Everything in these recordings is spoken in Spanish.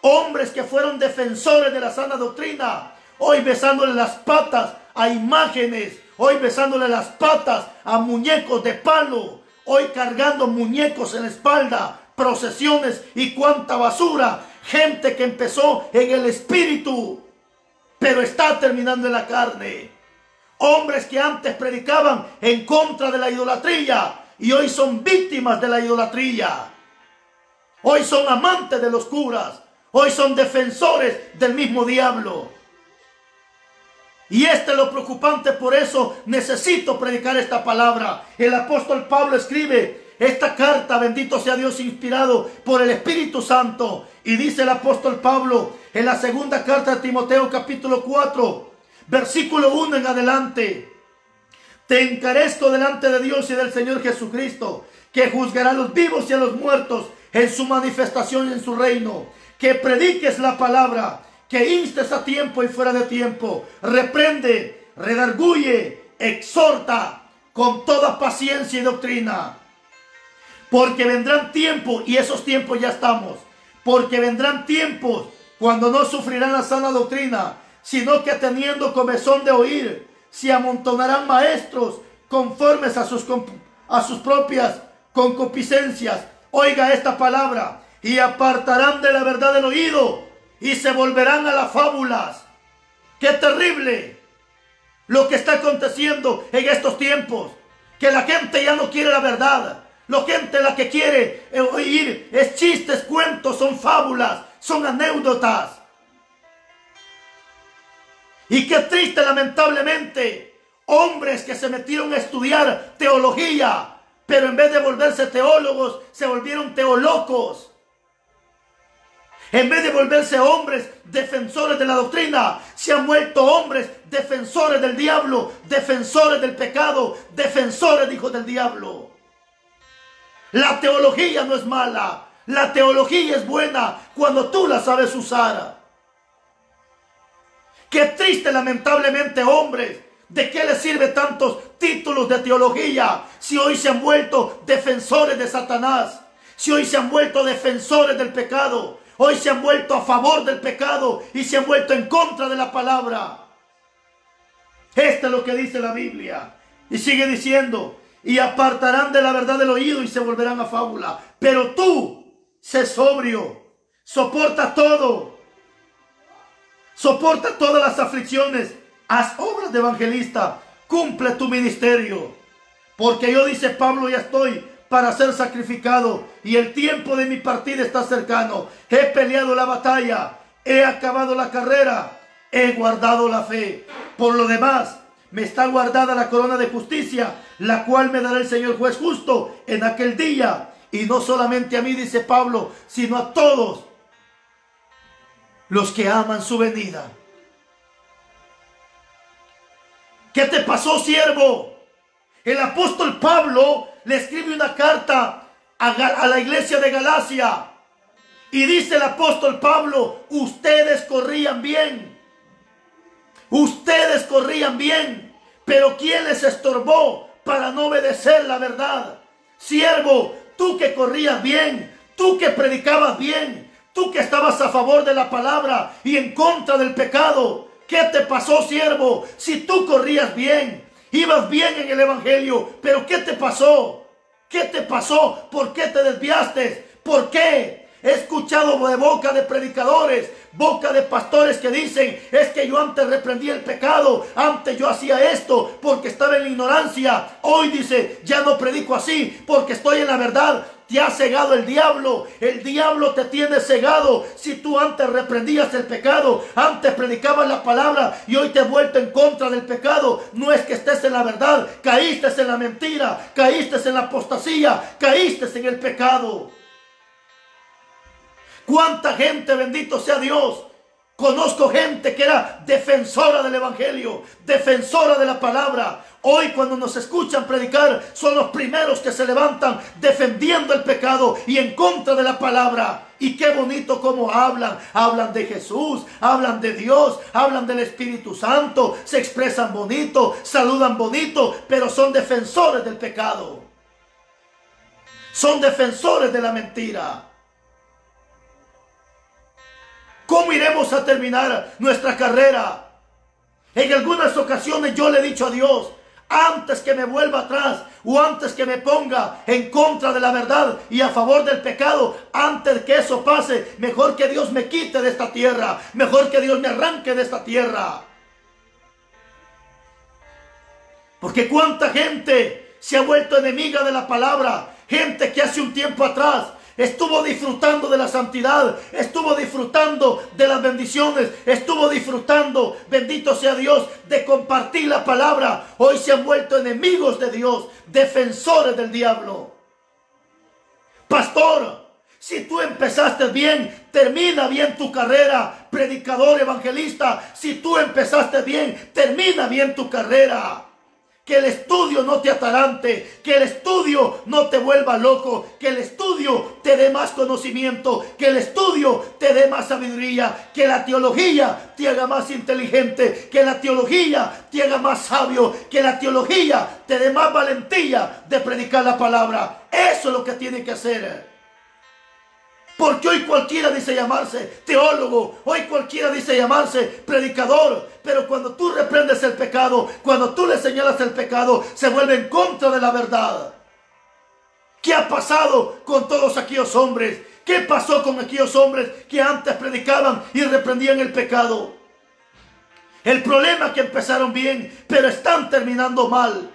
Hombres que fueron defensores de la sana doctrina, hoy besándole las patas a imágenes, hoy besándole las patas a muñecos de palo, hoy cargando muñecos en la espalda, procesiones y cuánta basura. Gente que empezó en el espíritu, pero está terminando en la carne. Hombres que antes predicaban en contra de la idolatría y hoy son víctimas de la idolatría. Hoy son amantes de los curas. Hoy son defensores del mismo diablo. Y es lo preocupante, por eso necesito predicar esta palabra. El apóstol Pablo escribe esta carta, bendito sea Dios, inspirado por el Espíritu Santo. Y dice el apóstol Pablo en la segunda carta de Timoteo capítulo 4, versículo 1 en adelante: te encarezco delante de Dios y del Señor Jesucristo, que juzgará a los vivos y a los muertos en su manifestación y en su reino, que prediques la palabra, que instes a tiempo y fuera de tiempo, reprende, redarguye, exhorta con toda paciencia y doctrina. Porque vendrán tiempos, y esos tiempos ya estamos, porque vendrán tiempos cuando no sufrirán la sana doctrina, sino que teniendo comezón de oír, se amontonarán maestros conformes a sus propias concupiscencias. Oiga esta palabra: y apartarán de la verdad el oído y se volverán a las fábulas. ¡Qué terrible lo que está aconteciendo en estos tiempos! Que la gente ya no quiere la verdad. La gente la que quiere oír es chistes, cuentos, son fábulas, son anécdotas. Y qué triste, lamentablemente, hombres que se metieron a estudiar teología, pero en vez de volverse teólogos, se volvieron teolocos. En vez de volverse hombres defensores de la doctrina, se han vuelto hombres defensores del diablo, defensores del pecado, defensores de hijos del diablo. La teología no es mala, la teología es buena cuando tú la sabes usar. Qué triste, lamentablemente, hombres. ¿De qué les sirve tantos títulos de teología si hoy se han vuelto defensores de Satanás? Si hoy se han vuelto defensores del pecado, hoy se han vuelto a favor del pecado y se han vuelto en contra de la palabra. Esto es lo que dice la Biblia. Y sigue diciendo: y apartarán de la verdad el oído y se volverán a fábula. Pero tú, sé sobrio, soporta todo, soporta todas las aflicciones, haz obras de evangelista, cumple tu ministerio. Porque yo, dice Pablo, ya estoy para ser sacrificado y el tiempo de mi partida está cercano. He peleado la batalla, he acabado la carrera, he guardado la fe. Por lo demás, me está guardada la corona de justicia, la cual me dará el Señor juez justo en aquel día. Y no solamente a mí, dice Pablo, sino a todos los que aman su venida. ¿Qué te pasó, siervo? El apóstol Pablo le escribe una carta a la iglesia de Galacia. Y dice el apóstol Pablo: ustedes corrían bien. Ustedes corrían bien. Pero ¿quién les estorbó para no obedecer la verdad? Siervo, tú que corrías bien, tú que predicabas bien, tú que estabas a favor de la palabra y en contra del pecado. ¿Qué te pasó, siervo? Si tú corrías bien, ibas bien en el evangelio, pero ¿qué te pasó? ¿Qué te pasó? ¿Por qué te desviaste? ¿Por qué? He escuchado de boca de predicadores, boca de pastores que dicen: es que yo antes reprendía el pecado, antes yo hacía esto porque estaba en la ignorancia. Hoy dice: ya no predico así porque estoy en la verdad. Te ha cegado el diablo te tiene cegado. Si tú antes reprendías el pecado, antes predicabas la palabra y hoy te has vuelto en contra del pecado, no es que estés en la verdad, caíste en la mentira, caíste en la apostasía, caíste en el pecado. ¿Cuánta gente, bendito sea Dios? Conozco gente que era defensora del evangelio, defensora de la palabra. Hoy, cuando nos escuchan predicar, son los primeros que se levantan defendiendo el pecado y en contra de la palabra. Y qué bonito cómo hablan. Hablan de Jesús, hablan de Dios, hablan del Espíritu Santo, se expresan bonito, saludan bonito, pero son defensores del pecado. Son defensores de la mentira. ¿Cómo iremos a terminar nuestra carrera? En algunas ocasiones yo le he dicho a Dios, antes que me vuelva atrás o antes que me ponga en contra de la verdad y a favor del pecado, antes que eso pase, mejor que Dios me quite de esta tierra, mejor que Dios me arranque de esta tierra. Porque cuánta gente se ha vuelto enemiga de la palabra, gente que hace un tiempo atrás estuvo disfrutando de la santidad, estuvo disfrutando de las bendiciones, estuvo disfrutando, bendito sea Dios, de compartir la palabra. Hoy se han vuelto enemigos de Dios, defensores del diablo. Pastor, si tú empezaste bien, termina bien tu carrera. Predicador, evangelista, si tú empezaste bien, termina bien tu carrera. Que el estudio no te atarante, que el estudio no te vuelva loco, que el estudio te dé más conocimiento, que el estudio te dé más sabiduría, que la teología te haga más inteligente, que la teología te haga más sabio, que la teología te dé más valentía de predicar la palabra. Eso es lo que tiene que hacer. Porque hoy cualquiera dice llamarse teólogo, hoy cualquiera dice llamarse predicador, pero cuando tú reprendes el pecado, cuando tú le señalas el pecado, se vuelve en contra de la verdad. ¿Qué ha pasado con todos aquellos hombres? ¿Qué pasó con aquellos hombres que antes predicaban y reprendían el pecado? El problema es que empezaron bien, pero están terminando mal.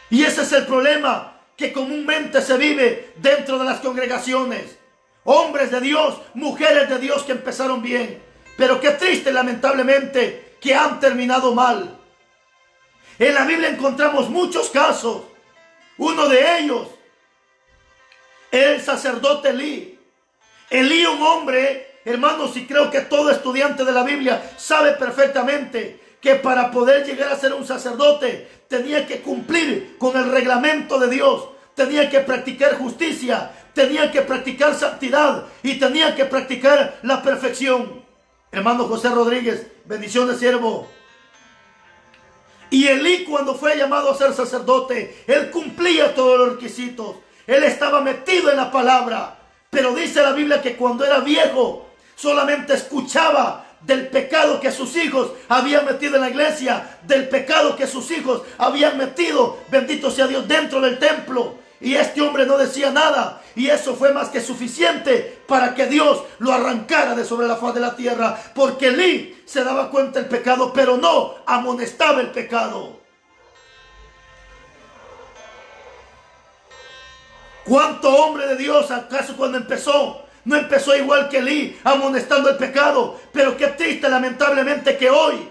Y ese es el problema que comúnmente se vive dentro de las congregaciones. Hombres de Dios, mujeres de Dios que empezaron bien, pero qué triste, lamentablemente, que han terminado mal. En la Biblia encontramos muchos casos. Uno de ellos era el sacerdote Elí. Elí, un hombre, hermanos, y creo que todo estudiante de la Biblia sabe perfectamente que para poder llegar a ser un sacerdote tenía que cumplir con el reglamento de Dios, tenía que practicar justicia, tenía que practicar santidad y tenía que practicar la perfección. Hermano José Rodríguez, bendiciones, siervo. Y Elí, cuando fue llamado a ser sacerdote, él cumplía todos los requisitos, él estaba metido en la palabra, pero dice la Biblia que cuando era viejo solamente escuchaba del pecado que sus hijos habían metido en la iglesia, del pecado que sus hijos habían metido, bendito sea Dios, dentro del templo. Y este hombre no decía nada, y eso fue más que suficiente para que Dios lo arrancara de sobre la faz de la tierra, porque Elí se daba cuenta del pecado, pero no amonestaba el pecado. ¿Cuánto hombre de Dios acaso cuando empezó no empezó igual que Elí, amonestando el pecado? Pero qué triste, lamentablemente, que hoy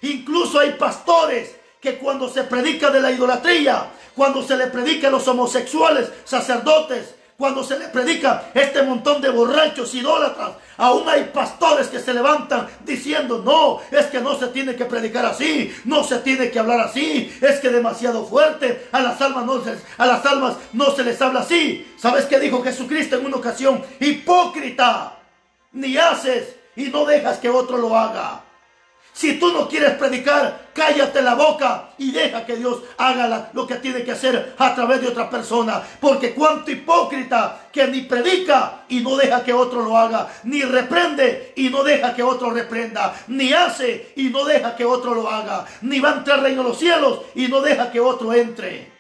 incluso hay pastores que cuando se predica de la idolatría, cuando se le predica a los homosexuales, sacerdotes, cuando se le predica este montón de borrachos, idólatras, aún hay pastores que se levantan diciendo, no, es que no se tiene que predicar así, no se tiene que hablar así, es que demasiado fuerte, a las almas no se les habla así. ¿Sabes qué dijo Jesucristo en una ocasión? Hipócrita, ni haces y no dejas que otro lo haga. Si tú no quieres predicar, cállate la boca y deja que Dios haga lo que tiene que hacer a través de otra persona. Porque cuánto hipócrita que ni predica y no deja que otro lo haga, ni reprende y no deja que otro reprenda, ni hace y no deja que otro lo haga, ni va a entrar al reino de los cielos y no deja que otro entre.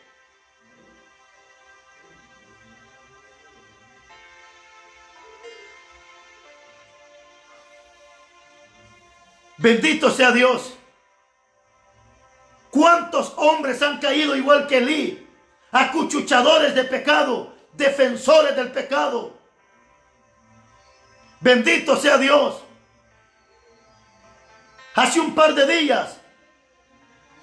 Bendito sea Dios. ¿Cuántos hombres han caído igual que Elí? Acuchuchadores de pecado, defensores del pecado. Bendito sea Dios. Hace un par de días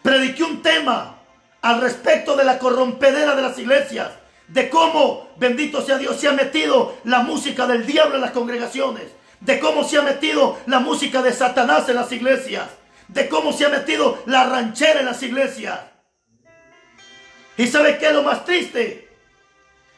prediqué un tema al respecto de la corrompedera de las iglesias, de cómo, bendito sea Dios, se ha metido la música del diablo en las congregaciones, de cómo se ha metido la música de Satanás en las iglesias, de cómo se ha metido la ranchera en las iglesias. ¿Y sabe qué es lo más triste?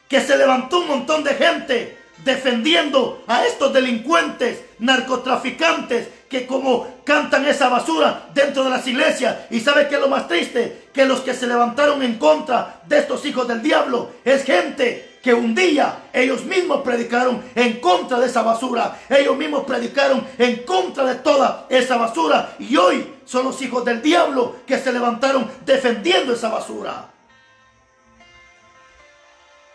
Que se levantó un montón de gente defendiendo a estos delincuentes, narcotraficantes, que como cantan esa basura dentro de las iglesias. ¿Y sabe qué es lo más triste? Que los que se levantaron en contra de estos hijos del diablo es gente que un día ellos mismos predicaron en contra de esa basura. Ellos mismos predicaron en contra de toda esa basura. Y hoy son los hijos del diablo que se levantaron defendiendo esa basura.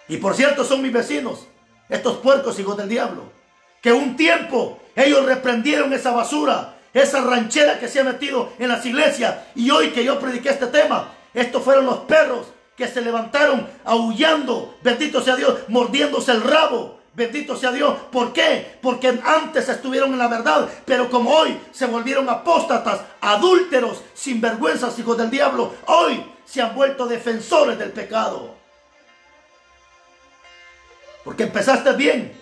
Y por cierto, son mis vecinos, estos puercos hijos del diablo, que un tiempo ellos reprendieron esa basura, esa ranchera que se ha metido en las iglesias. Y hoy que yo prediqué este tema, estos fueron los perros que se levantaron aullando, bendito sea Dios, mordiéndose el rabo, bendito sea Dios. ¿Por qué? Porque antes estuvieron en la verdad, pero como hoy se volvieron apóstatas, adúlteros, sinvergüenzas, hijos del diablo, hoy se han vuelto defensores del pecado. Porque empezaste bien,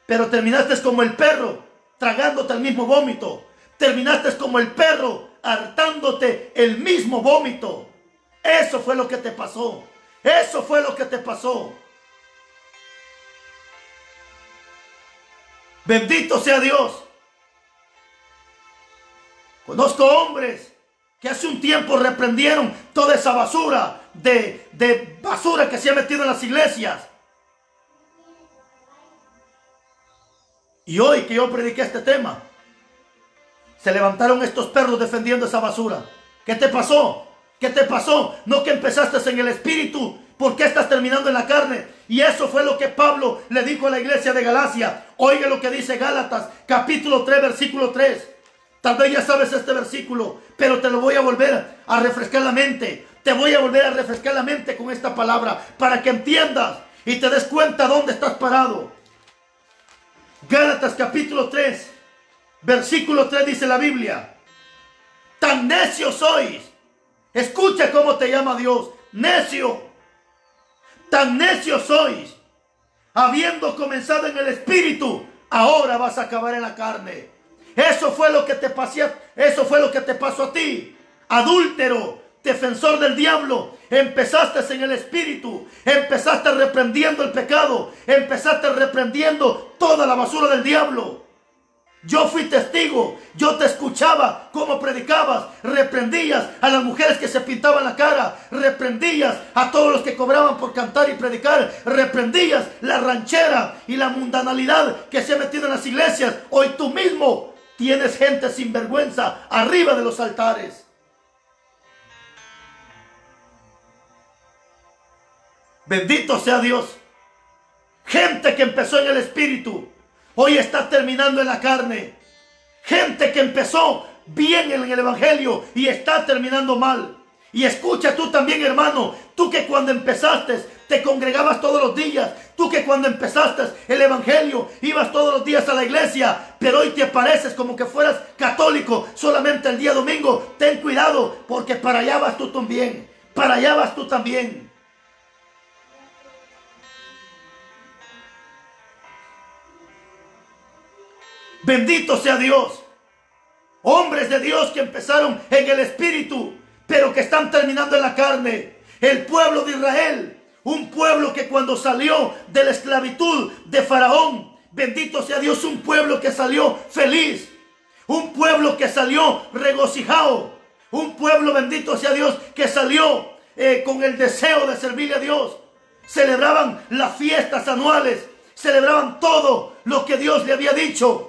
pero terminaste como el perro, tragándote el mismo vómito. Terminaste como el perro, hartándote el mismo vómito. Eso fue lo que te pasó. Eso fue lo que te pasó. Bendito sea Dios. Conozco hombres que hace un tiempo reprendieron toda esa basura de basura que se ha metido en las iglesias. Y hoy que yo prediqué este tema, se levantaron estos perros defendiendo esa basura. ¿Qué te pasó? ¿Qué te pasó? No que empezaste en el espíritu. ¿Por qué estás terminando en la carne? Y eso fue lo que Pablo le dijo a la iglesia de Galacia. Oiga lo que dice Gálatas, capítulo 3, versículo 3. Tal vez ya sabes este versículo, pero te lo voy a volver a refrescar la mente. Te voy a volver a refrescar la mente con esta palabra para que entiendas y te des cuenta dónde estás parado. Gálatas capítulo 3, versículo 3 dice la Biblia. Tan necios sois. Escucha cómo te llama Dios. Necio. Tan necios sois. Habiendo comenzado en el espíritu, ahora vas a acabar en la carne. Eso fue lo que te pasó. Eso fue lo que te pasó a ti. Adúltero, defensor del diablo. Empezaste en el espíritu, empezaste reprendiendo el pecado, empezaste reprendiendo toda la basura del diablo. Yo fui testigo, yo te escuchaba cómo predicabas, reprendías a las mujeres que se pintaban la cara, reprendías a todos los que cobraban por cantar y predicar, reprendías la ranchera y la mundanalidad que se ha metido en las iglesias. Hoy tú mismo tienes gente sin vergüenza arriba de los altares. Bendito sea Dios. Gente que empezó en el espíritu, hoy está terminando en la carne. Gente que empezó bien en el evangelio y está terminando mal. Y escucha tú también, hermano, tú que cuando empezaste te congregabas todos los días, tú que cuando empezaste el evangelio ibas todos los días a la iglesia, pero hoy te pareces como que fueras católico solamente el día domingo. Ten cuidado, porque para allá vas tú también, para allá vas tú también. Bendito sea Dios. Hombres de Dios que empezaron en el espíritu, pero que están terminando en la carne. El pueblo de Israel, un pueblo que cuando salió de la esclavitud de Faraón, bendito sea Dios, un pueblo que salió feliz, un pueblo que salió regocijado, un pueblo, bendito sea Dios, que salió con el deseo de servirle a Dios. Celebraban las fiestas anuales, celebraban todo lo que Dios le había dicho.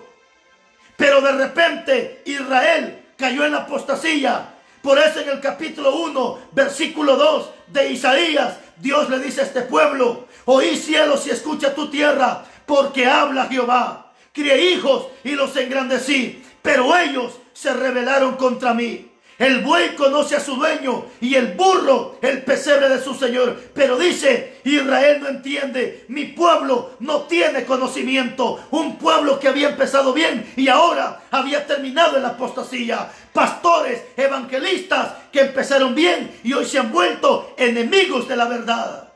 Pero de repente Israel cayó en la apostasía. Por eso en el capítulo 1, versículo 2 de Isaías, Dios le dice a este pueblo: oí cielos y escucha tu tierra, porque habla Jehová. Crié hijos y los engrandecí, pero ellos se rebelaron contra mí. El buey conoce a su dueño y el burro el pesebre de su señor. Pero dice, Israel no entiende, mi pueblo no tiene conocimiento. Un pueblo que había empezado bien y ahora había terminado en la apostasía. Pastores, evangelistas que empezaron bien y hoy se han vuelto enemigos de la verdad.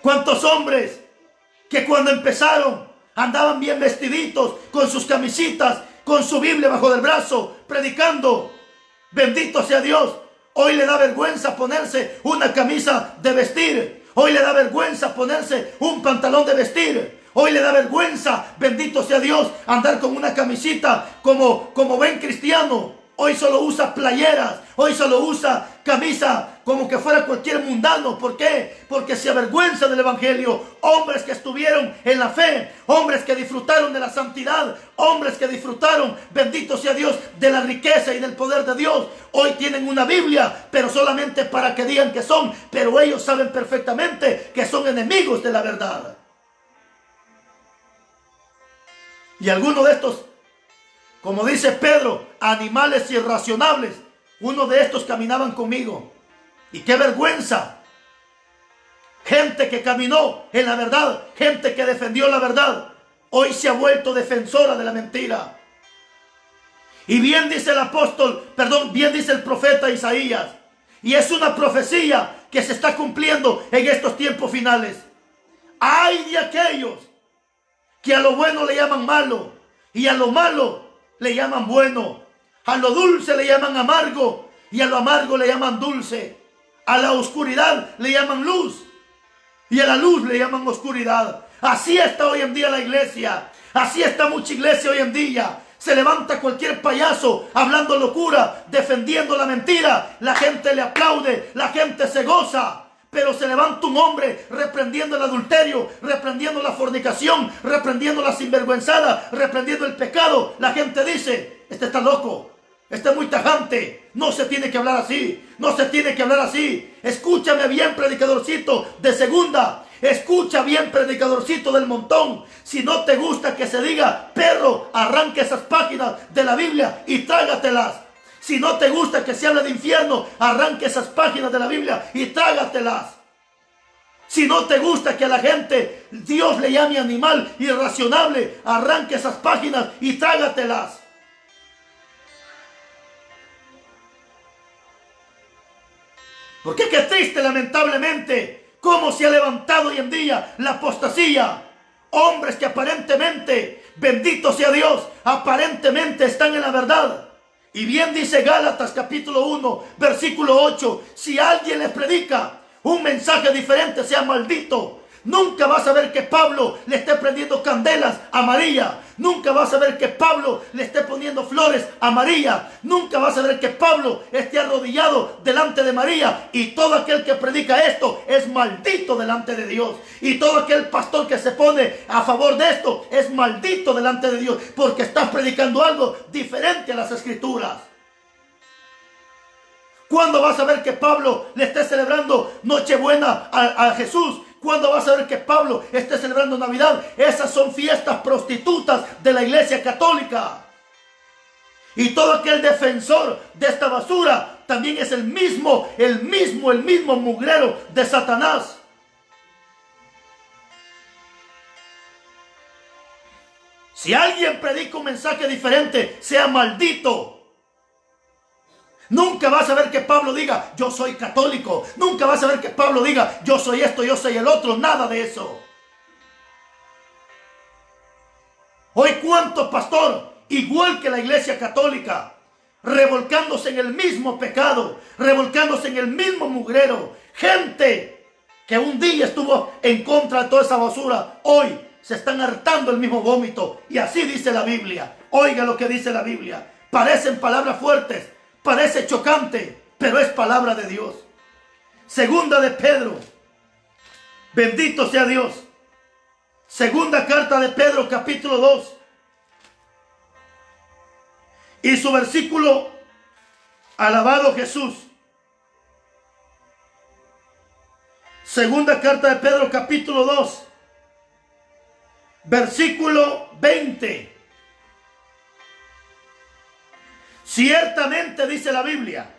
¿Cuántos hombres que cuando empezaron andaban bien vestiditos con sus camisitas, con su Biblia bajo del brazo, predicando? Bendito sea Dios. Hoy le da vergüenza ponerse una camisa de vestir. Hoy le da vergüenza ponerse un pantalón de vestir. Hoy le da vergüenza, bendito sea Dios, andar con una camisita como buen cristiano. hoy solo usa playeras, hoy solo usa camisa como que fuera cualquier mundano. ¿Por qué? Porque se avergüenza del evangelio. Hombres que estuvieron en la fe, hombres que disfrutaron de la santidad, hombres que disfrutaron, bendito sea Dios, de la riqueza y del poder de Dios, hoy tienen una Biblia, pero solamente para que digan que son, pero ellos saben perfectamente que son enemigos de la verdad. Y algunos de estos, como dice Pedro, animales irracionables, uno de estos caminaban conmigo. Y qué vergüenza. Gente que caminó en la verdad, gente que defendió la verdad, hoy se ha vuelto defensora de la mentira. Y bien dice el bien dice el profeta Isaías, y es una profecía que se está cumpliendo en estos tiempos finales. Ay de aquellos que a lo bueno le llaman malo y a lo malo le llaman bueno. A lo dulce le llaman amargo y a lo amargo le llaman dulce. A la oscuridad le llaman luz y a la luz le llaman oscuridad. Así está hoy en día la iglesia. Así está mucha iglesia hoy en día. Se levanta cualquier payaso hablando locura, defendiendo la mentira. La gente le aplaude, la gente se goza. Pero se levanta un hombre reprendiendo el adulterio, reprendiendo la fornicación, reprendiendo la sinvergüenzada, reprendiendo el pecado. La gente dice, este está loco, este es muy tajante, no se tiene que hablar así, no se tiene que hablar así. Escúchame bien, predicadorcito de segunda, escucha bien, predicadorcito del montón. Si no te gusta que se diga perro, arranca esas páginas de la Biblia y trágatelas. Si no te gusta que se hable de infierno, arranque esas páginas de la Biblia y trágatelas. Si no te gusta que a la gente Dios le llame animal irracionable, arranque esas páginas y trágatelas. Porque qué triste, lamentablemente, cómo se ha levantado hoy en día la apostasía. Hombres que aparentemente, bendito sea Dios, aparentemente están en la verdad. Y bien dice Gálatas capítulo 1, versículo 8, si alguien les predica un mensaje diferente, sea maldito. Nunca vas a ver que Pablo le esté prendiendo candelas a María. Nunca vas a ver que Pablo le esté poniendo flores a María. Nunca vas a ver que Pablo esté arrodillado delante de María. Y todo aquel que predica esto es maldito delante de Dios. Y todo aquel pastor que se pone a favor de esto es maldito delante de Dios. Porque estás predicando algo diferente a las Escrituras. ¿Cuándo vas a ver que Pablo le esté celebrando Nochebuena a Jesús? ¿Cuándo vas a ver que Pablo esté celebrando Navidad? Esas son fiestas prostitutas de la iglesia católica. Y todo aquel defensor de esta basura también es el mismo mugrero de Satanás. Si alguien predica un mensaje diferente, sea maldito. Nunca vas a ver que Pablo diga, yo soy católico. Nunca vas a ver que Pablo diga, yo soy esto, yo soy el otro. Nada de eso. Hoy cuánto pastor, igual que la iglesia católica, revolcándose en el mismo pecado, revolcándose en el mismo mugrero. Gente que un día estuvo en contra de toda esa basura, hoy se están hartando el mismo vómito. Y así dice la Biblia. Oiga lo que dice la Biblia. Parecen palabras fuertes. Parece chocante, pero es palabra de Dios. Segunda de Pedro. Bendito sea Dios. Segunda carta de Pedro, capítulo 2. Y su versículo, alabado Jesús. Segunda carta de Pedro, capítulo 2. Versículo 20. Ciertamente dice la Biblia,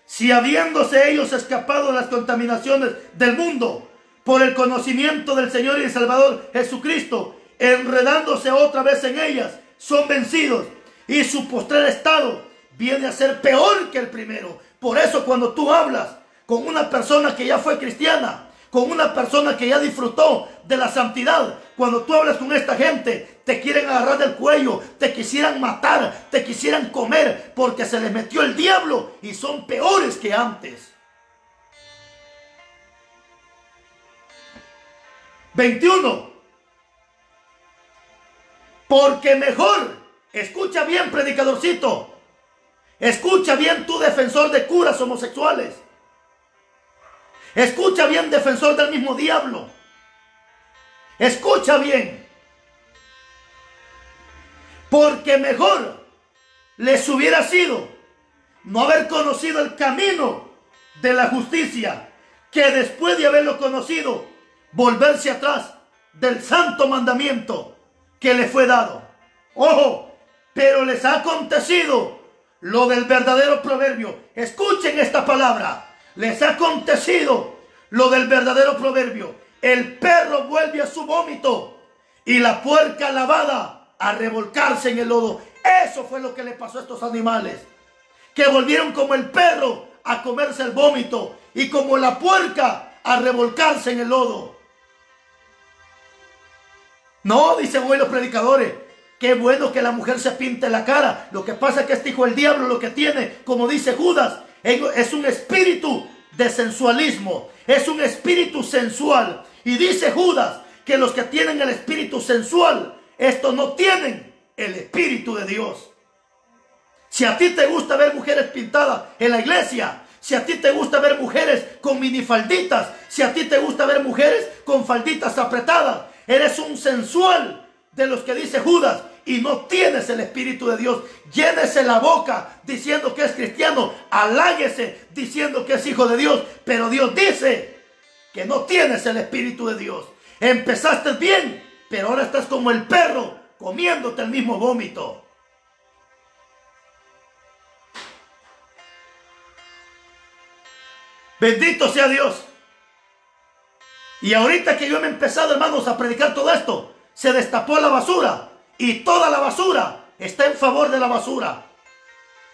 si habiéndose ellos escapado de las contaminaciones del mundo por el conocimiento del Señor y Salvador Jesucristo, enredándose otra vez en ellas, son vencidos y su postrer estado viene a ser peor que el primero. Por eso cuando tú hablas con una persona que ya fue cristiana, con una persona que ya disfrutó de la santidad, cuando tú hablas con esta gente, te quieren agarrar del cuello, te quisieran matar, te quisieran comer, porque se les metió el diablo y son peores que antes. 21. Porque mejor, escucha bien, predicadorcito, Escucha bien tú, defensor de curas homosexuales. Escucha bien, defensor del mismo diablo. Escucha bien. Porque mejor les hubiera sido no haber conocido el camino de la justicia, que después de haberlo conocido, volverse atrás del santo mandamiento que le fue dado. Ojo, pero les ha acontecido lo del verdadero proverbio. Escuchen esta palabra. Les ha acontecido lo del verdadero proverbio. El perro vuelve a su vómito y la puerca lavada a revolcarse en el lodo. Eso fue lo que le pasó a estos animales, que volvieron como el perro a comerse el vómito y como la puerca a revolcarse en el lodo. No, dicen hoy los predicadores, qué bueno que la mujer se pinte la cara. Lo que pasa es que este hijo del diablo lo que tiene, como dice Judas, es un espíritu de sensualismo. Es un espíritu sensual. Y dice Judas que los que tienen el espíritu sensual, estos no tienen el espíritu de Dios. Si a ti te gusta ver mujeres pintadas en la iglesia, si a ti te gusta ver mujeres con minifalditas, si a ti te gusta ver mujeres con falditas apretadas, eres un sensual de los que dice Judas y no tienes el espíritu de Dios. Llénese la boca diciendo que es cristiano, haláguese diciendo que es hijo de Dios, pero Dios dice que no tienes el espíritu de Dios. Empezaste bien, pero ahora estás como el perro comiéndote el mismo vómito. Bendito sea Dios. Y ahorita que yo me he empezado, hermanos, a predicar todo esto, se destapó la basura. Y toda la basura está en favor de la basura.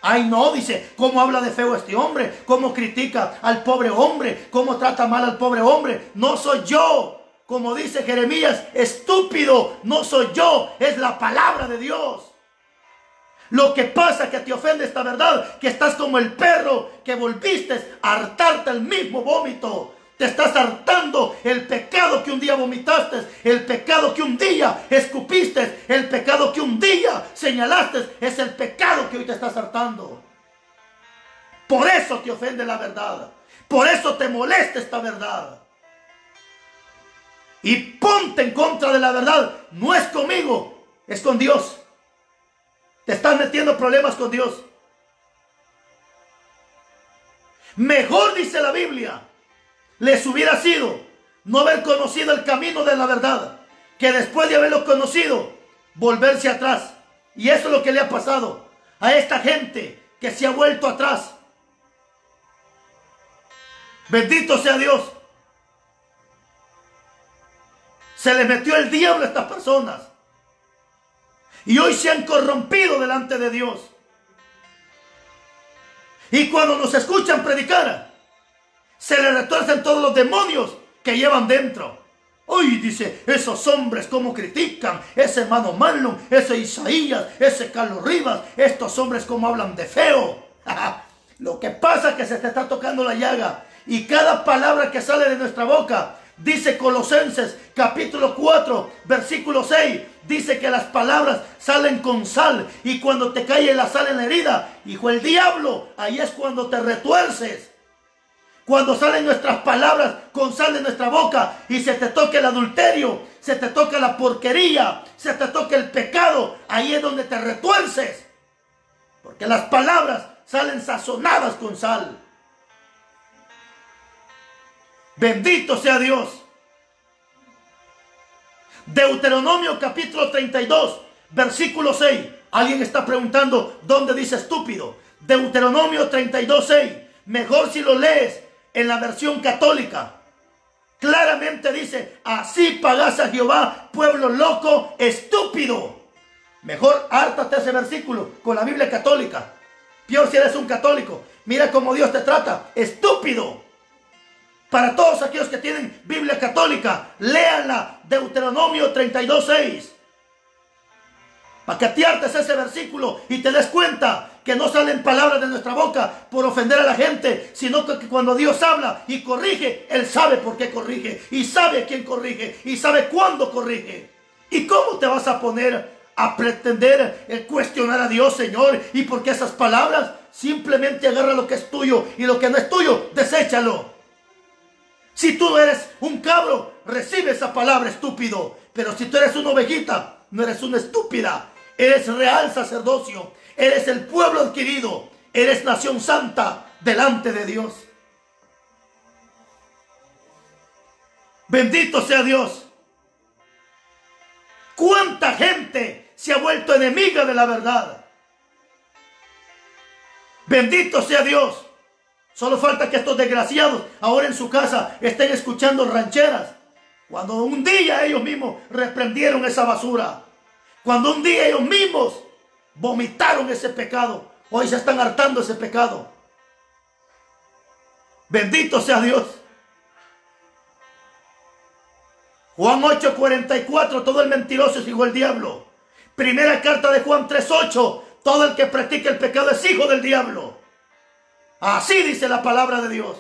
Ay no, dice, cómo habla de feo este hombre, cómo critica al pobre hombre, cómo trata mal al pobre hombre. No soy yo, como dice Jeremías, estúpido, no soy yo, es la palabra de Dios. Lo que pasa es que te ofende esta verdad, que estás como el perro que volviste a hartarte el mismo vómito. Te estás hartando el pecado que un día vomitaste, el pecado que un día escupiste, el pecado que un día señalaste, es el pecado que hoy te estás hartando. Por eso te ofende la verdad, por eso te molesta esta verdad. Y ponte en contra de la verdad, no es conmigo, es con Dios. Te estás metiendo problemas con Dios. Mejor, dice la Biblia, les hubiera sido no haber conocido el camino de la verdad, que después de haberlo conocido, volverse atrás. Y eso es lo que le ha pasado a esta gente que se ha vuelto atrás. Bendito sea Dios. Se le metió el diablo a estas personas. Y hoy se han corrompido delante de Dios. Y cuando nos escuchan predicar, se le retuercen todos los demonios que llevan dentro. Hoy dice, esos hombres cómo critican, ese hermano Marlon, ese Isaías, ese Carlos Rivas, estos hombres cómo hablan de feo. Lo que pasa es que se te está tocando la llaga. Y cada palabra que sale de nuestra boca, dice Colosenses capítulo 4, versículo 6, dice que las palabras salen con sal. Y cuando te cae la sal en la herida, hijo el diablo, ahí es cuando te retuerces. Cuando salen nuestras palabras con sal de nuestra boca y se te toca el adulterio, se te toca la porquería, se te toca el pecado, ahí es donde te retuerces. Porque las palabras salen sazonadas con sal. Bendito sea Dios. Deuteronomio capítulo 32, versículo 6. Alguien está preguntando dónde dice estúpido. Deuteronomio 32, 6. Mejor si lo lees en la versión católica. Claramente dice, así pagas a Jehová, pueblo loco, estúpido. Mejor hártate ese versículo con la Biblia católica. Peor si eres un católico. Mira cómo Dios te trata, estúpido. Para todos aquellos que tienen Biblia católica, léanla, Deuteronomio 32, 6. Para que te hartes ese versículo y te des cuenta que no salen palabras de nuestra boca por ofender a la gente, sino que cuando Dios habla y corrige, Él sabe por qué corrige, y sabe quién corrige, y sabe cuándo corrige. ¿Y cómo te vas a poner a pretender cuestionar a Dios, Señor. Y porque esas palabras, simplemente agarra lo que es tuyo y lo que no es tuyo, deséchalo. Si tú eres un cabro, recibe esa palabra, estúpido. Pero si tú eres una ovejita, no eres una estúpida. Eres real sacerdocio. Eres el pueblo adquirido. Eres nación santa delante de Dios. Bendito sea Dios. ¿Cuánta gente se ha vuelto enemiga de la verdad? Bendito sea Dios. Solo falta que estos desgraciados ahora en su casa estén escuchando rancheras. Cuando un día ellos mismos reprendieron esa basura. Cuando un día ellos mismos vomitaron ese pecado. Hoy se están hartando ese pecado. Bendito sea Dios. Juan 8:44, todo el mentiroso es hijo del diablo. Primera carta de Juan 3:8, todo el que practica el pecado es hijo del diablo. Así dice la palabra de Dios.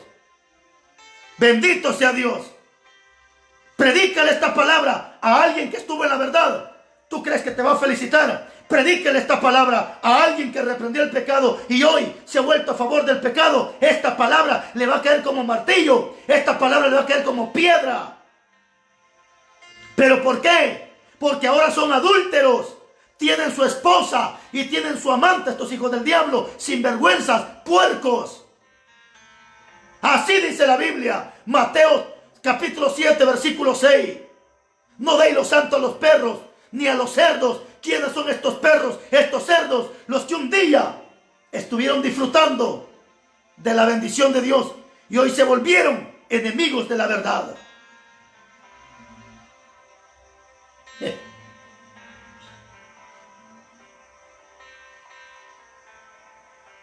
Bendito sea Dios. Predícale esta palabra a alguien que estuvo en la verdad. ¿Tú crees que te va a felicitar? Predícale esta palabra a alguien que reprendió el pecado y hoy se ha vuelto a favor del pecado. Esta palabra le va a caer como martillo. Esta palabra le va a caer como piedra. ¿Pero por qué? Porque ahora son adúlteros. Tienen su esposa y tienen su amante, estos hijos del diablo, sinvergüenzas, puercos. Así dice la Biblia, Mateo capítulo 7, versículo 6. No deis lo santo a los perros, ni a los cerdos. ¿Quiénes son estos perros, estos cerdos? Los que un día estuvieron disfrutando de la bendición de Dios y hoy se volvieron enemigos de la verdad.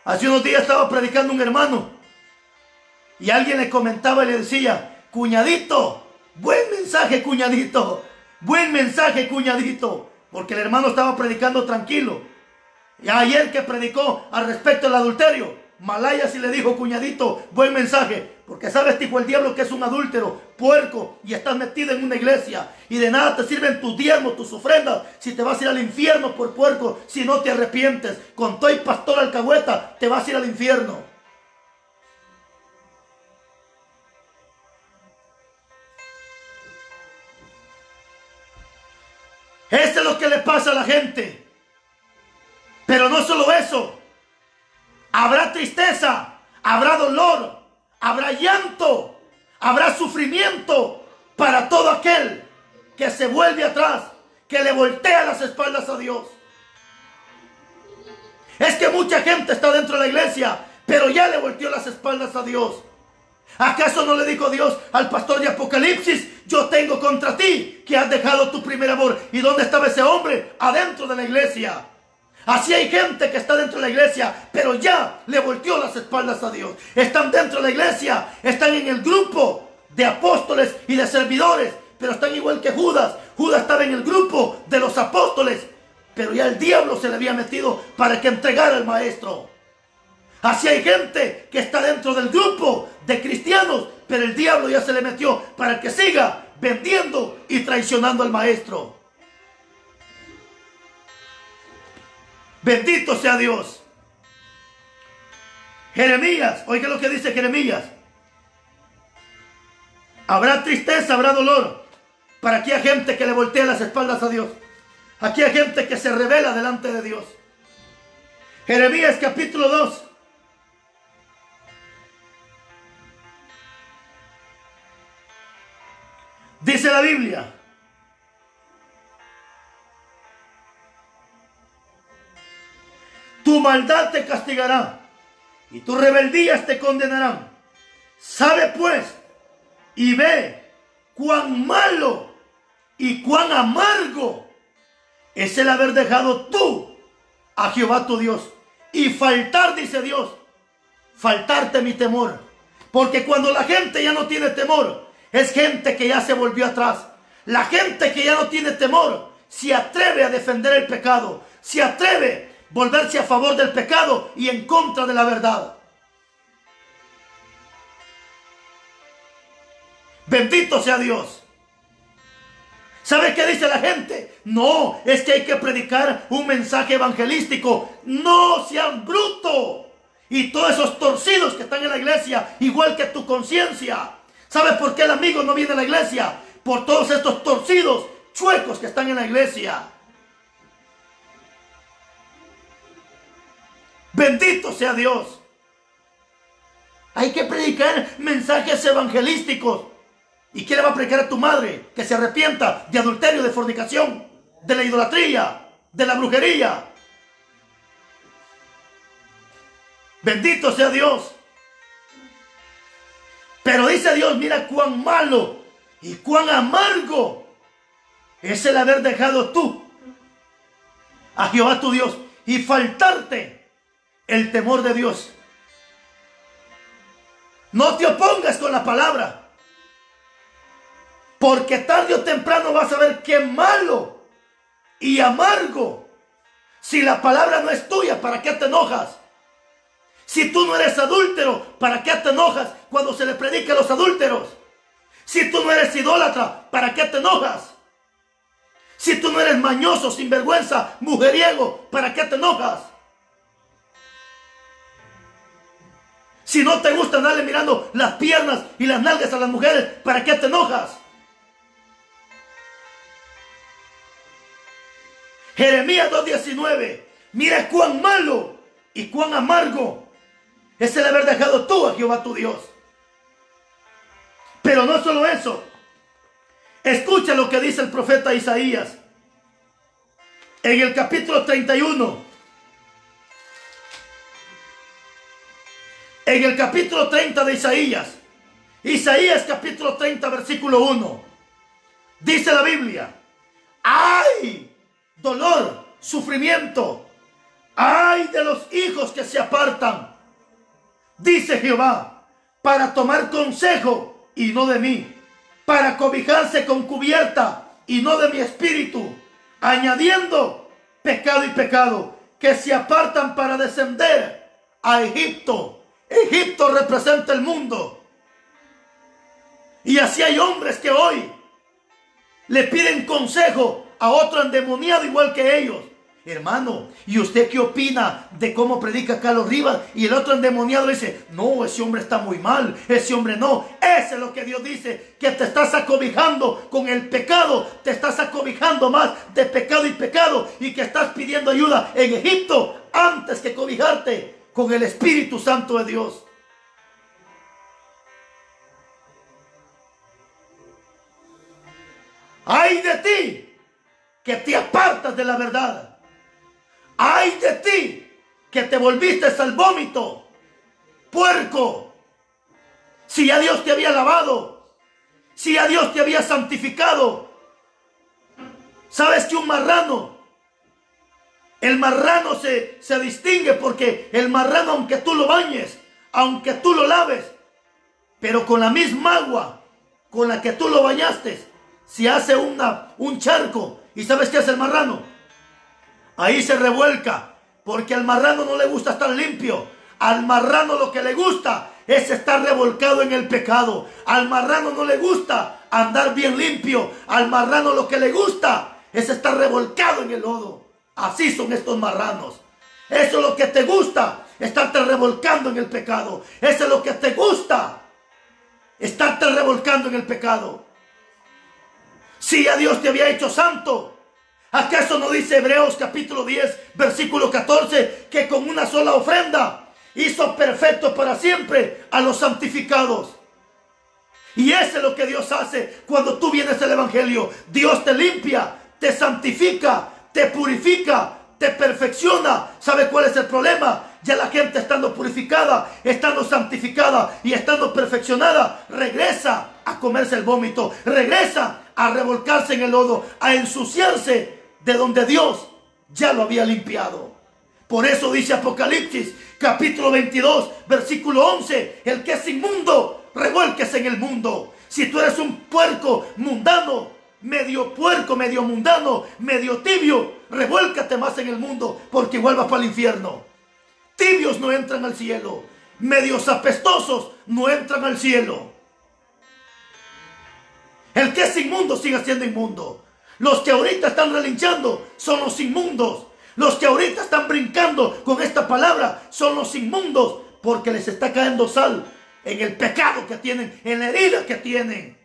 Hace unos días estaba predicando un hermano y alguien le comentaba y le decía: cuñadito, buen mensaje, cuñadito, buen mensaje, cuñadito, porque el hermano estaba predicando tranquilo. Y ayer que predicó al respecto del adulterio, Malaya sí le dijo: cuñadito, buen mensaje, porque sabes, tipo el diablo, que es un adúltero, puerco, y estás metido en una iglesia, y de nada te sirven tus diezmos, tus ofrendas, si te vas a ir al infierno por puerco, si no te arrepientes. Con todo y pastor alcahueta, te vas a ir al infierno. Eso es lo que le pasa a la gente. Pero no solo eso. Habrá tristeza, habrá dolor, habrá llanto, habrá sufrimiento para todo aquel que se vuelve atrás, que le voltea las espaldas a Dios. Es que mucha gente está dentro de la iglesia, pero ya le volteó las espaldas a Dios. ¿Acaso no le dijo Dios al pastor de Apocalipsis: yo tengo contra ti que has dejado tu primer amor? ¿Y dónde estaba ese hombre? Adentro de la iglesia. Así hay gente que está dentro de la iglesia, pero ya le volteó las espaldas a Dios. Están dentro de la iglesia, están en el grupo de apóstoles y de servidores, pero están igual que Judas. Judas estaba en el grupo de los apóstoles, pero ya el diablo se le había metido para que entregara al maestro. Así hay gente que está dentro del grupo de cristianos, pero el diablo ya se le metió para que siga vendiendo y traicionando al maestro. Bendito sea Dios. Jeremías, oiga lo que dice Jeremías: habrá tristeza, habrá dolor. Para aquí hay gente que le voltea las espaldas a Dios. Aquí hay gente que se revela delante de Dios. Jeremías capítulo 2. Dice la Biblia: tu maldad te castigará y tus rebeldías te condenarán. Sabe pues y ve cuán malo y cuán amargo es el haber dejado tú a Jehová tu Dios y faltar, dice Dios, faltarte mi temor. Porque cuando la gente ya no tiene temor, es gente que ya se volvió atrás. La gente que ya no tiene temor se atreve a defender el pecado, se atreve a volverse a favor del pecado y en contra de la verdad. Bendito sea Dios. ¿Sabe qué dice la gente? No, es que hay que predicar un mensaje evangelístico. No sean bruto. Y todos esos torcidos que están en la iglesia, igual que tu conciencia. ¿Sabes por qué el amigo no viene a la iglesia? Por todos estos torcidos, chuecos que están en la iglesia. Bendito sea Dios. Hay que predicar mensajes evangelísticos. ¿Y quién le va a predicar a tu madre? Que se arrepienta de adulterio, de fornicación, de la idolatría, de la brujería. Bendito sea Dios. Pero dice Dios, mira cuán malo y cuán amargo es el haber dejado tú a Jehová tu Dios y faltarte el temor de Dios. No te opongas con la palabra, porque tarde o temprano vas a ver qué malo y amargo. Si la palabra no es tuya, ¿para qué te enojas? Si tú no eres adúltero, ¿para qué te enojas cuando se le predica a los adúlteros? Si tú no eres idólatra, ¿para qué te enojas? Si tú no eres mañoso, sinvergüenza, mujeriego, ¿para qué te enojas? Si no te gusta andarle mirando las piernas y las nalgas a las mujeres, ¿para qué te enojas? Jeremías 2:19. Mira cuán malo y cuán amargo es el haber dejado tú a Jehová tu Dios. Pero no solo eso. Escucha lo que dice el profeta Isaías. En el capítulo 31. En el capítulo 30 de Isaías. Isaías capítulo 30 versículo 1. Dice la Biblia. ¡Ay! Dolor, sufrimiento. ¡Ay de los hijos que se apartan! Dice Jehová, para tomar consejo y no de mí, para cobijarse con cubierta y no de mi espíritu, añadiendo pecado y pecado, que se apartan para descender a Egipto. Egipto representa el mundo. Y así hay hombres que hoy le piden consejo a otro endemoniado igual que ellos. Hermano, ¿y usted qué opina de cómo predica Carlos Rivas? Y el otro endemoniado dice, no, ese hombre está muy mal, ese hombre no. Ese es lo que Dios dice, que te estás acobijando con el pecado, te estás acobijando más de pecado y pecado, y que estás pidiendo ayuda en Egipto antes que cobijarte con el Espíritu Santo de Dios. ¡Ay de ti que te apartas de la verdad! ¡Ay de ti que te volviste al vómito, puerco! Si ya Dios te había lavado, si ya Dios te había santificado. ¿Sabes que un marrano, el marrano se distingue porque el marrano, aunque tú lo bañes, aunque tú lo laves, pero con la misma agua con la que tú lo bañaste, se hace un charco? ¿Y sabes qué hace el marrano? Ahí se revuelca, porque al marrano no le gusta estar limpio. Al marrano lo que le gusta es estar revolcado en el pecado. Al marrano no le gusta andar bien limpio. Al marrano lo que le gusta es estar revolcado en el lodo. Así son estos marranos. Eso es lo que te gusta, estarte revolcando en el pecado. Eso es lo que te gusta, estarte revolcando en el pecado. Si ya Dios te había hecho santo, ¿acaso no dice Hebreos capítulo 10 versículo 14 que con una sola ofrenda hizo perfecto para siempre a los santificados? Y eso es lo que Dios hace cuando tú vienes al evangelio. Dios te limpia, te santifica, te purifica, te perfecciona. ¿Sabe cuál es el problema? Ya la gente, estando purificada, estando santificada y estando perfeccionada, regresa a comerse el vómito, regresa a revolcarse en el lodo, a ensuciarse de donde Dios ya lo había limpiado. Por eso dice Apocalipsis capítulo 22 versículo 11, el que es inmundo, revuélquese en el mundo. Si tú eres un puerco mundano, medio puerco, medio mundano, medio tibio, revuélcate más en el mundo, porque igual vas para el infierno. Tibios no entran al cielo, medios apestosos no entran al cielo. El que es inmundo sigue siendo inmundo. Los que ahorita están relinchando son los inmundos. Los que ahorita están brincando con esta palabra son los inmundos, porque les está cayendo sal en el pecado que tienen, en la herida que tienen.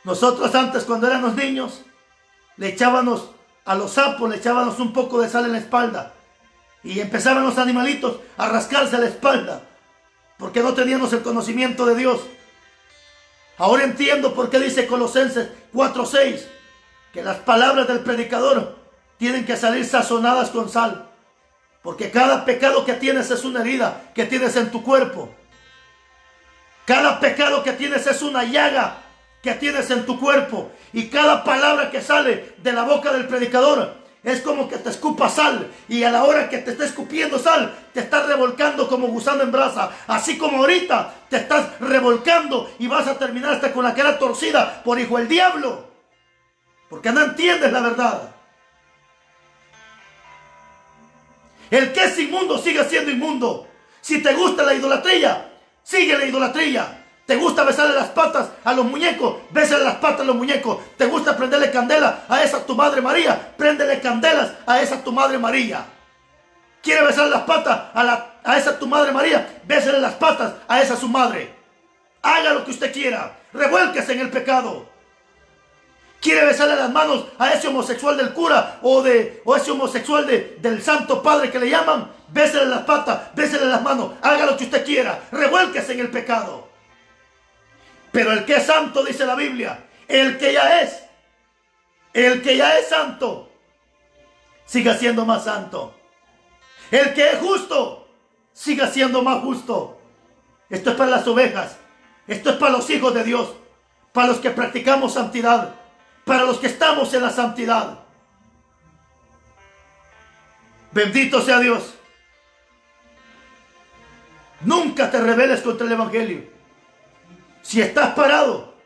Nosotros antes, cuando éramos niños, le echábamos a los sapos, le echábamos un poco de sal en la espalda, y empezaban los animalitos a rascarse la espalda, porque no teníamos el conocimiento de Dios. Ahora entiendo por qué dice Colosenses 4:6, que las palabras del predicador tienen que salir sazonadas con sal, porque cada pecado que tienes es una herida que tienes en tu cuerpo. Cada pecado que tienes es una llaga que tienes en tu cuerpo, y cada palabra que sale de la boca del predicador es como que te escupa sal, y a la hora que te está escupiendo sal, te estás revolcando como gusano en brasa, así como ahorita te estás revolcando y vas a terminar hasta con la cara torcida por hijo del diablo, porque no entiendes la verdad. El que es inmundo sigue siendo inmundo. Si te gusta la idolatría, sigue la idolatría. ¿Te gusta besarle las patas a los muñecos? Bésale las patas a los muñecos. ¿Te gusta prenderle candela a esa tu madre María? Préndele candelas a esa tu madre María. ¿Quiere besarle las patas a esa tu madre María? Bésale las patas a esa su madre. Haga lo que usted quiera. Revuélquese en el pecado. ¿Quiere besarle las manos a ese homosexual del cura o ese homosexual del santo padre que le llaman? Bésale las patas, bésale las manos. Haga lo que usted quiera. Revuélquese en el pecado. Pero el que es santo, dice la Biblia, el que ya es santo, siga siendo más santo. El que es justo, siga siendo más justo. Esto es para las ovejas, esto es para los hijos de Dios, para los que practicamos santidad, para los que estamos en la santidad. Bendito sea Dios. Nunca te rebeles contra el evangelio. Si estás parado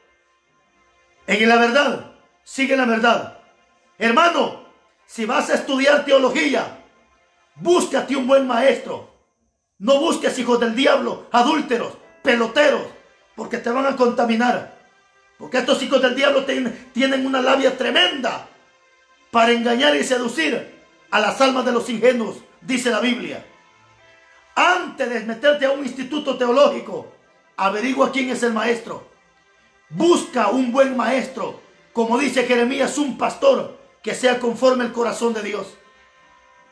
en la verdad, sigue la verdad. Hermano, si vas a estudiar teología, búscate un buen maestro. No busques hijos del diablo, adúlteros, peloteros, porque te van a contaminar. Porque estos hijos del diablo tienen una labia tremenda para engañar y seducir a las almas de los ingenuos, dice la Biblia. Antes de meterte a un instituto teológico, averigua quién es el maestro. Busca un buen maestro. Como dice Jeremías, un pastor que sea conforme al corazón de Dios.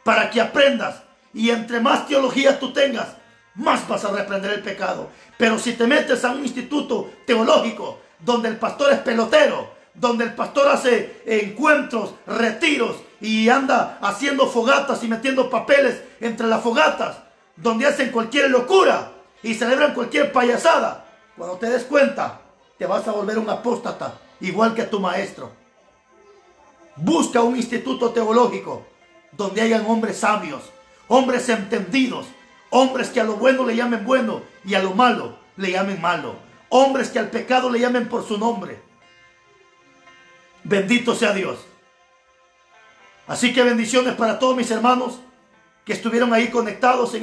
Para que aprendas. Y entre más teología tú tengas, más vas a reprender el pecado. Pero si te metes a un instituto teológico donde el pastor es pelotero, donde el pastor hace encuentros, retiros y anda haciendo fogatas y metiendo papeles entre las fogatas, donde hacen cualquier locura y celebran cualquier payasada, cuando te des cuenta, te vas a volver un apóstata, igual que tu maestro. Busca un instituto teológico donde hayan hombres sabios, hombres entendidos, hombres que a lo bueno le llamen bueno y a lo malo le llamen malo, hombres que al pecado le llamen por su nombre. Bendito sea Dios. Así que bendiciones para todos mis hermanos que estuvieron ahí conectados en